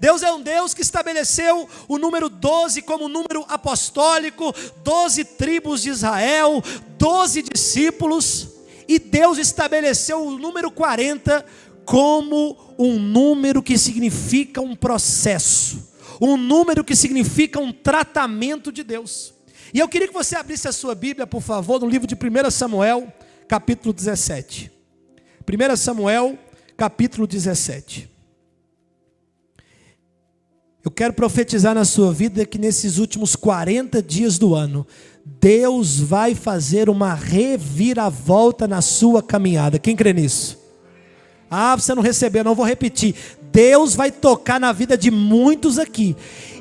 Deus é um Deus que estabeleceu o número 12 como número apostólico, 12 tribos de Israel, 12 discípulos, e Deus estabeleceu o número 40 como um número que significa um processo, um número que significa um tratamento de Deus. E eu queria que você abrisse a sua Bíblia, por favor, no livro de 1 Samuel, capítulo 17. 1 Samuel, capítulo 17. Eu quero profetizar na sua vida que nesses últimos 40 dias do ano, Deus vai fazer uma reviravolta na sua caminhada. Quem crê nisso? Ah, você não recebeu, não vou repetir. Deus vai tocar na vida de muitos aqui.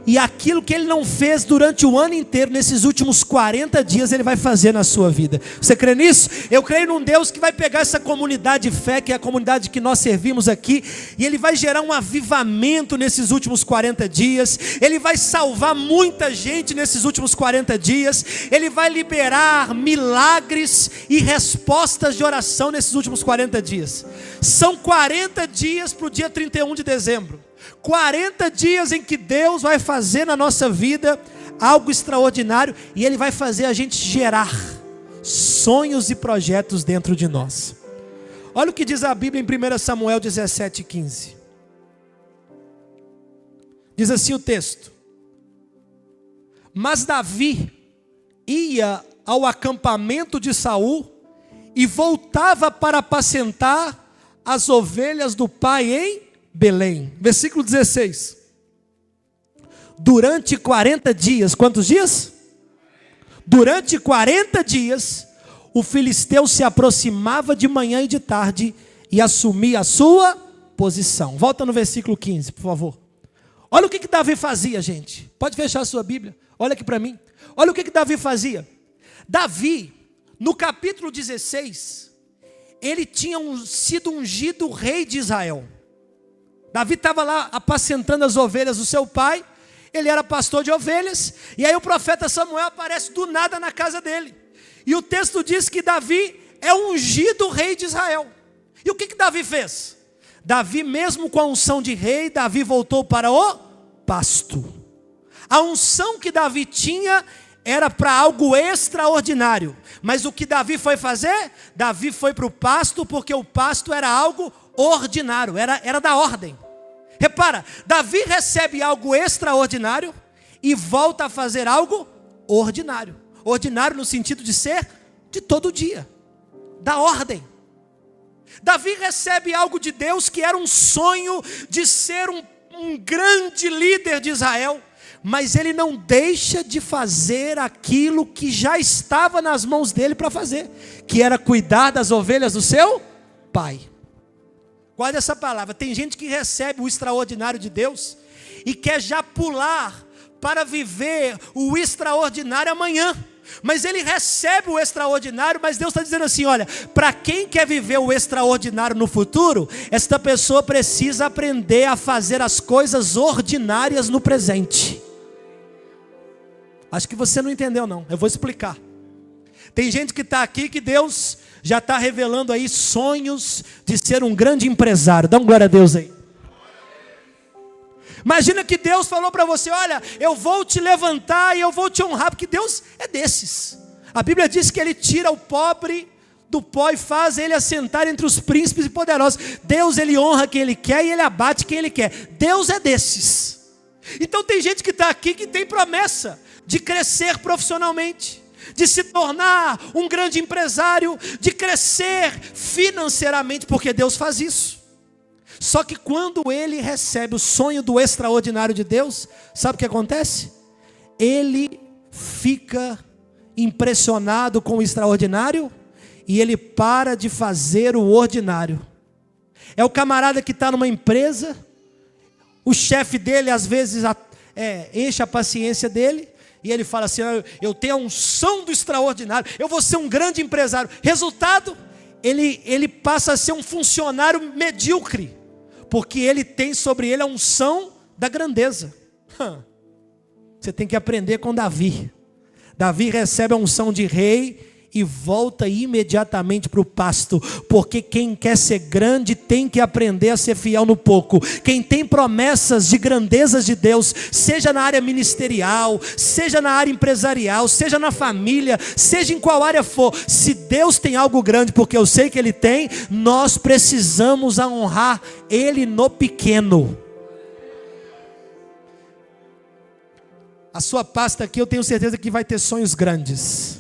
E aquilo que Ele não fez durante o ano inteiro, nesses últimos 40 dias, Ele vai fazer na sua vida. Você crê nisso? Eu creio num Deus que vai pegar essa comunidade de fé, que é a comunidade que nós servimos aqui, e Ele vai gerar um avivamento nesses últimos 40 dias. Ele vai salvar muita gente nesses últimos 40 dias. Ele vai liberar milagres e respostas de oração nesses últimos 40 dias. São 40 dias para o dia 31 de dezembro. 40 dias em que Deus vai fazer na nossa vida algo extraordinário, e Ele vai fazer a gente gerar sonhos e projetos dentro de nós. Olha o que diz a Bíblia em 1 Samuel 17:15. Diz assim o texto: mas Davi ia ao acampamento de Saul e voltava para apacentar as ovelhas do pai em Belém. Versículo 16. Durante 40 dias, quantos dias? Durante 40 dias, o filisteu se aproximava de manhã e de tarde e assumia a sua posição. Volta no versículo 15, por favor. Olha o que Davi fazia, gente. Pode fechar a sua Bíblia. Olha aqui para mim. Olha o que Davi fazia. Davi, no capítulo 16, ele tinha sido ungido rei de Israel. Davi estava lá apacentando as ovelhas do seu pai. Ele era pastor de ovelhas. E aí o profeta Samuel aparece do nada na casa dele. E o texto diz que Davi é ungido rei de Israel. E o que Davi fez? Davi, mesmo com a unção de rei, Davi voltou para o pasto. A unção que Davi tinha era para algo extraordinário. Mas o que Davi foi fazer? Davi foi para o pasto, porque o pasto era algo ordinário, era da ordem. Repara, Davi recebe algo extraordinário e volta a fazer algo ordinário. Ordinário no sentido de ser de todo dia, da ordem. Davi recebe algo de Deus que era um sonho de ser um grande líder de Israel, mas ele não deixa de fazer aquilo que já estava nas mãos dele para fazer, que era cuidar das ovelhas do seu pai. Guarda essa palavra. Tem gente que recebe o extraordinário de Deus e quer já pular para viver o extraordinário amanhã. Mas ele recebe o extraordinário, mas Deus está dizendo assim: olha, para quem quer viver o extraordinário no futuro, esta pessoa precisa aprender a fazer as coisas ordinárias no presente. Acho que você não entendeu não, eu vou explicar. Tem gente que está aqui que Deus já está revelando aí sonhos de ser um grande empresário. Dá um glória a Deus aí. Imagina que Deus falou para você: olha, eu vou te levantar e eu vou te honrar, porque Deus é desses. A Bíblia diz que Ele tira o pobre do pó e faz ele assentar entre os príncipes e poderosos. Deus, Ele honra quem Ele quer e Ele abate quem Ele quer. Deus é desses. Então tem gente que está aqui que tem promessa de crescer profissionalmente, de se tornar um grande empresário, de crescer financeiramente, porque Deus faz isso. Só que quando ele recebe o sonho do extraordinário de Deus, sabe o que acontece? Ele fica impressionado com o extraordinário e ele para de fazer o ordinário. É o camarada que está numa empresa, o chefe dele às vezes enche a paciência dele, e ele fala assim: eu tenho a unção do extraordinário, eu vou ser um grande empresário. Resultado, ele passa a ser um funcionário medíocre, porque ele tem sobre ele a unção da grandeza. Você tem que aprender com Davi. Davi recebe a unção de rei e volta imediatamente para o pasto, porque quem quer ser grande tem que aprender a ser fiel no pouco. Quem tem promessas de grandezas de Deus, seja na área ministerial, seja na área empresarial, seja na família, seja em qual área for, se Deus tem algo grande, porque eu sei que Ele tem, nós precisamos honrar Ele no pequeno. A sua pasta aqui, eu tenho certeza que vai ter sonhos grandes.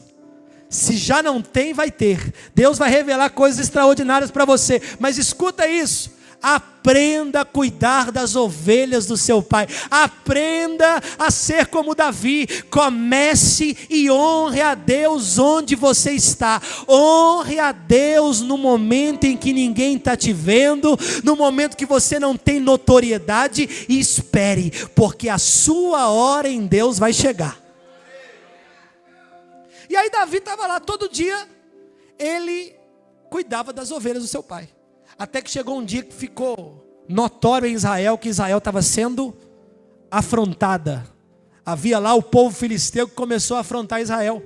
Se já não tem, vai ter. Deus vai revelar coisas extraordinárias para você. Mas escuta isso. Aprenda a cuidar das ovelhas do seu pai. Aprenda a ser como Davi. Comece e honre a Deus onde você está. Honre a Deus no momento em que ninguém está te vendo, no momento que você não tem notoriedade, e espere, porque a sua hora em Deus vai chegar. E aí Davi estava lá todo dia, ele cuidava das ovelhas do seu pai. Até que chegou um dia que ficou notório em Israel, que Israel estava sendo afrontada. Havia lá o povo filisteu que começou a afrontar Israel.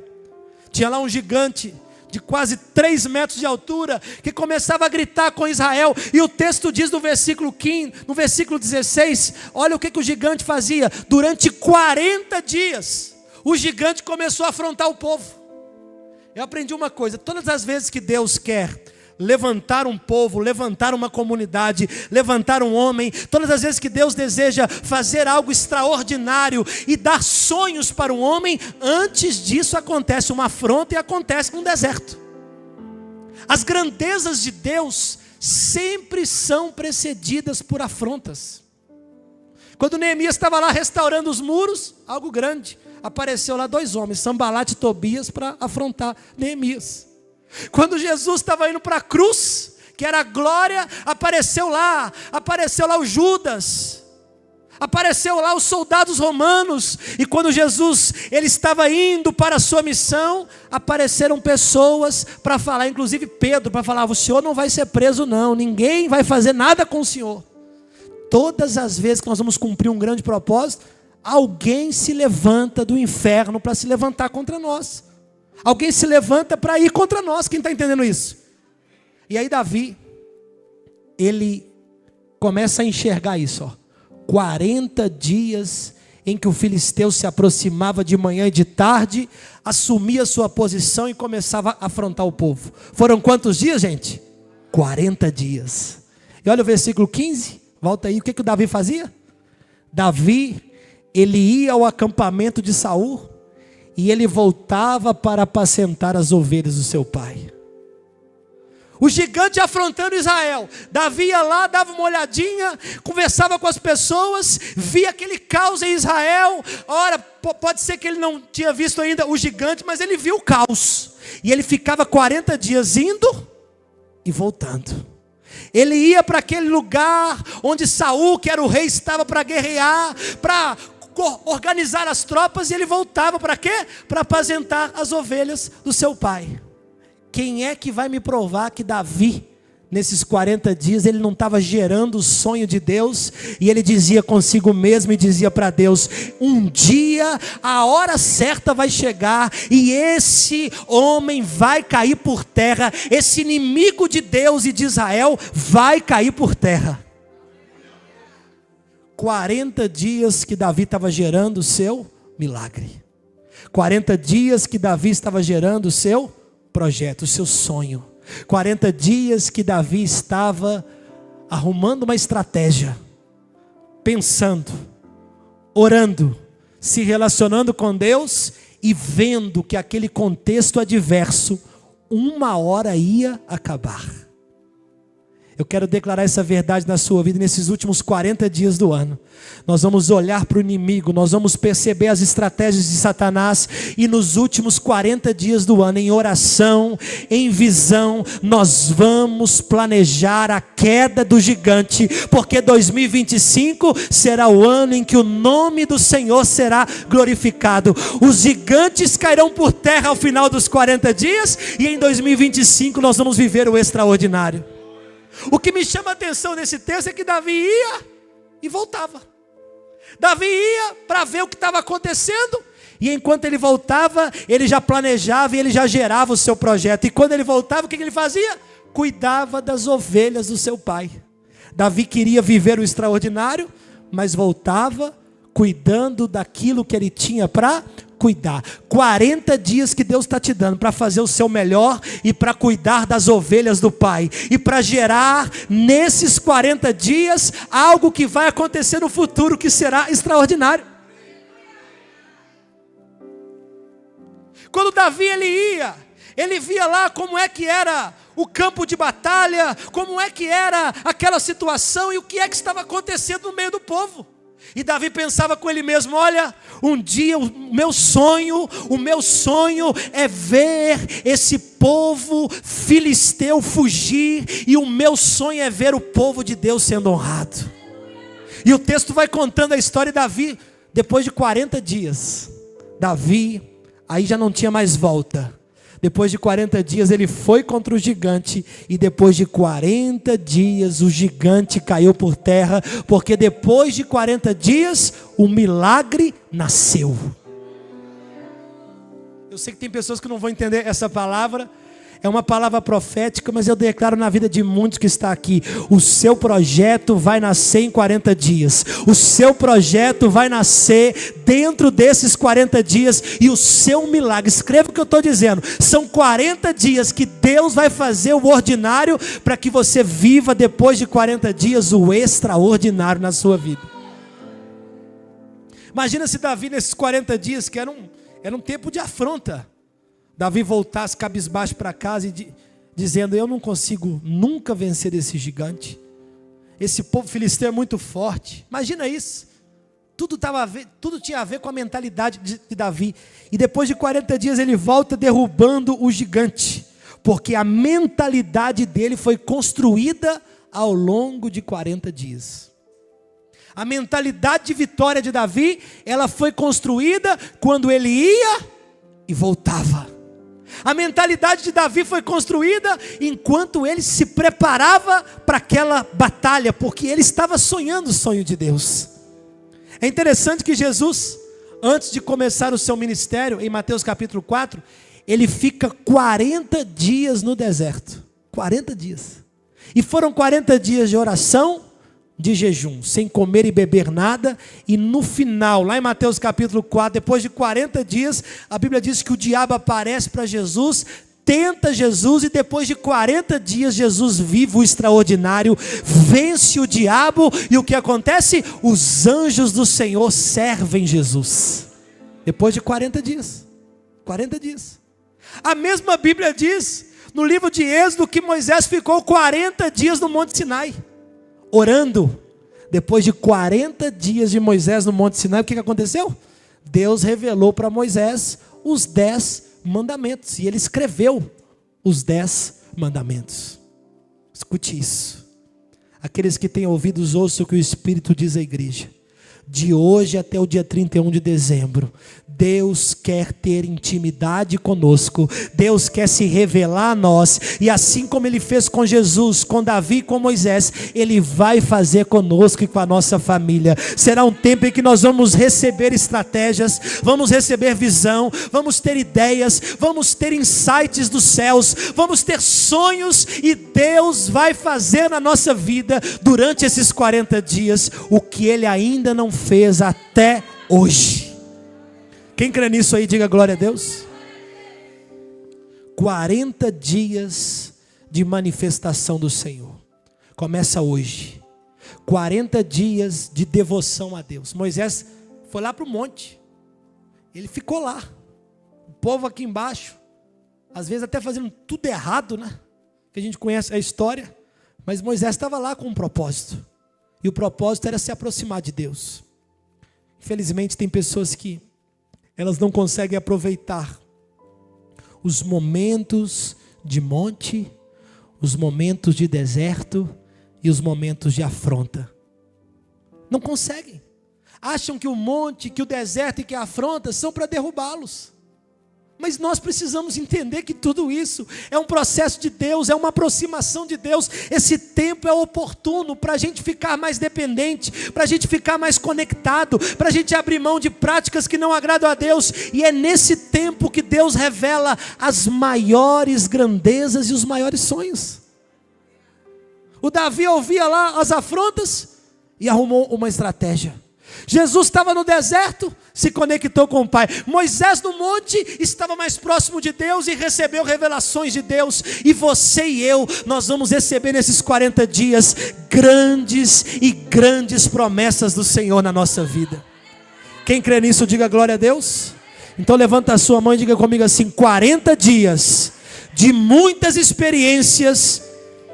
Tinha lá um gigante de quase 3 metros de altura, que começava a gritar com Israel. E o texto diz no versículo 15, no versículo 16, olha o que o gigante fazia. Durante 40 dias, o gigante começou a afrontar o povo. Eu aprendi uma coisa: todas as vezes que Deus quer levantar um povo, levantar uma comunidade, levantar um homem, todas as vezes que Deus deseja fazer algo extraordinário e dar sonhos para um homem, antes disso acontece uma afronta e acontece um deserto. As grandezas de Deus sempre são precedidas por afrontas. Quando Neemias estava lá restaurando os muros, algo grande, apareceu lá 2 homens, Sambalate e Tobias, para afrontar Neemias. Quando Jesus estava indo para a cruz, que era a glória, apareceu lá o Judas, apareceu lá os soldados romanos. E quando Jesus ele estava indo para a sua missão, apareceram pessoas para falar, inclusive Pedro, para falar: o senhor não vai ser preso não, ninguém vai fazer nada com o senhor. Todas as vezes que nós vamos cumprir um grande propósito, alguém se levanta do inferno para se levantar contra nós. Alguém se levanta para ir contra nós. Quem está entendendo isso? E aí Davi, ele começa a enxergar isso, ó. 40 dias em que o filisteu se aproximava de manhã e de tarde, assumia sua posição e começava a afrontar o povo. Foram quantos dias, gente? 40 dias. E olha o versículo 15, volta aí, o que o Davi fazia? Davi, ele ia ao acampamento de Saul e ele voltava para apacentar as ovelhas do seu pai. O gigante afrontando Israel. Davi ia lá, dava uma olhadinha, conversava com as pessoas, via aquele caos em Israel. Ora, pode ser que ele não tinha visto ainda o gigante, mas ele viu o caos. E ele ficava 40 dias indo e voltando. Ele ia para aquele lugar onde Saul, que era o rei, estava para guerrear, para organizar as tropas, e ele voltava para quê? Para apacentar as ovelhas do seu pai. Quem é que vai me provar que Davi, nesses 40 dias, ele não estava gerando o sonho de Deus? E ele dizia consigo mesmo e dizia para Deus: um dia a hora certa vai chegar e esse homem vai cair por terra, esse inimigo de Deus e de Israel vai cair por terra. 40 dias que Davi estava gerando o seu milagre. 40 dias que Davi estava gerando o seu projeto, o seu sonho. 40 dias que Davi estava arrumando uma estratégia, pensando, orando, se relacionando com Deus e vendo que aquele contexto adverso, uma hora ia acabar. Eu quero declarar essa verdade na sua vida nesses últimos 40 dias do ano. Nós vamos olhar para o inimigo, nós vamos perceber as estratégias de Satanás, e nos últimos 40 dias do ano, em oração, em visão, nós vamos planejar a queda do gigante, porque 2025 será o ano em que o nome do Senhor será glorificado. Os gigantes cairão por terra ao final dos 40 dias, e em 2025 nós vamos viver o extraordinário. O que me chama a atenção nesse texto é que Davi ia e voltava. Davi ia para ver o que estava acontecendo, e enquanto ele voltava, ele já planejava e ele já gerava o seu projeto. E quando ele voltava, o que ele fazia? Cuidava das ovelhas do seu pai. Davi queria viver o extraordinário, mas voltava cuidando daquilo que ele tinha para cuidar. 40 dias que Deus está te dando para fazer o seu melhor e para cuidar das ovelhas do Pai. E para gerar nesses 40 dias algo que vai acontecer no futuro que será extraordinário. Quando Davi ele via lá como é que era o campo de batalha, como é que era aquela situação e o que é que estava acontecendo no meio do povo. E Davi pensava com ele mesmo: olha, um dia o meu sonho é ver esse povo filisteu fugir, e o meu sonho é ver o povo de Deus sendo honrado. E o texto vai contando a história de Davi. Depois de 40 dias, Davi, aí já não tinha mais volta. Depois de 40 dias ele foi contra o gigante, e depois de 40 dias o gigante caiu por terra, porque depois de 40 dias o milagre nasceu. Eu sei que tem pessoas que não vão entender essa palavra, é uma palavra profética, mas eu declaro na vida de muitos que está aqui: o seu projeto vai nascer em 40 dias, o seu projeto vai nascer dentro desses 40 dias, e o seu milagre, escreva o que eu estou dizendo, são 40 dias que Deus vai fazer o ordinário, para que você viva depois de 40 dias o extraordinário na sua vida. Imagina se Davi nesses 40 dias, que era um tempo de afronta, Davi voltasse cabisbaixo para casa e dizendo: eu não consigo nunca vencer esse gigante, esse povo filisteu é muito forte. Imagina isso. Tudo tinha a ver com a mentalidade de Davi. E depois de 40 dias ele volta derrubando o gigante, porque a mentalidade dele foi construída ao longo de 40 dias. A mentalidade de vitória de Davi, ela foi construída quando ele ia e voltava. A mentalidade de Davi foi construída enquanto ele se preparava para aquela batalha, porque ele estava sonhando o sonho de Deus. É interessante que Jesus, antes de começar o seu ministério, em Mateus capítulo 4, ele fica 40 dias no deserto. 40 dias. E foram 40 dias de oração, de jejum, sem comer e beber nada. E no final, lá em Mateus capítulo 4, depois de 40 dias, a Bíblia diz que o diabo aparece para Jesus, tenta Jesus, e depois de 40 dias Jesus vive o extraordinário, vence o diabo. E o que acontece? Os anjos do Senhor servem Jesus. Depois de 40 dias. 40 dias. A mesma Bíblia diz no livro de Êxodo que Moisés ficou 40 dias no Monte Sinai, orando. Depois de 40 dias de Moisés no Monte Sinai, o que aconteceu? Deus revelou para Moisés os 10 mandamentos, e ele escreveu os 10 mandamentos. Escute isso. Aqueles que têm ouvidos, ouçam o que o Espírito diz à igreja. De hoje até o dia 31 de dezembro, Deus quer ter intimidade conosco, Deus quer se revelar a nós, e assim como Ele fez com Jesus, com Davi, com Moisés, Ele vai fazer conosco e com a nossa família. Será um tempo em que nós vamos receber estratégias, vamos receber visão, vamos ter ideias, vamos ter insights dos céus, vamos ter sonhos, e Deus vai fazer na nossa vida, durante esses 40 dias, o que Ele ainda não fez até hoje. Quem crê nisso aí, diga glória a Deus. 40 dias de manifestação do Senhor. Começa hoje. 40 dias de devoção a Deus. Moisés foi lá para o monte. Ele ficou lá. O povo aqui embaixo, às vezes até fazendo tudo errado, né? Que a gente conhece a história. Mas Moisés estava lá com um propósito. E o propósito era se aproximar de Deus. Infelizmente tem pessoas que elas não conseguem aproveitar os momentos de monte, os momentos de deserto e os momentos de afronta. Não conseguem. Acham que o monte, que o deserto e que a afronta são para derrubá-los. Mas nós precisamos entender que tudo isso é um processo de Deus, é uma aproximação de Deus. Esse tempo é oportuno para a gente ficar mais dependente, para a gente ficar mais conectado, para a gente abrir mão de práticas que não agradam a Deus. E é nesse tempo que Deus revela as maiores grandezas e os maiores sonhos. O Davi ouvia lá as afrontas e arrumou uma estratégia. Jesus estava no deserto, se conectou com o Pai. Moisés no monte estava mais próximo de Deus e recebeu revelações de Deus. E você e eu, nós vamos receber nesses 40 dias grandes e grandes promessas do Senhor na nossa vida. Quem crê nisso, diga glória a Deus. Então levanta a sua mão e diga comigo assim: 40 dias de muitas experiências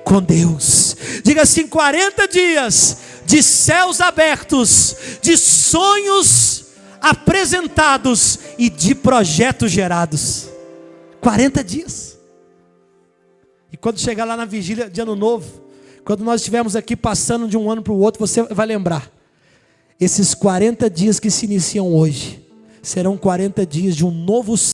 com Deus. Diga assim: 40 dias de céus abertos, de sonhos apresentados e de projetos gerados. 40 dias. E quando chegar lá na vigília de ano novo, quando nós estivermos aqui passando de um ano para o outro, você vai lembrar: esses 40 dias que se iniciam hoje serão 40 dias de um novo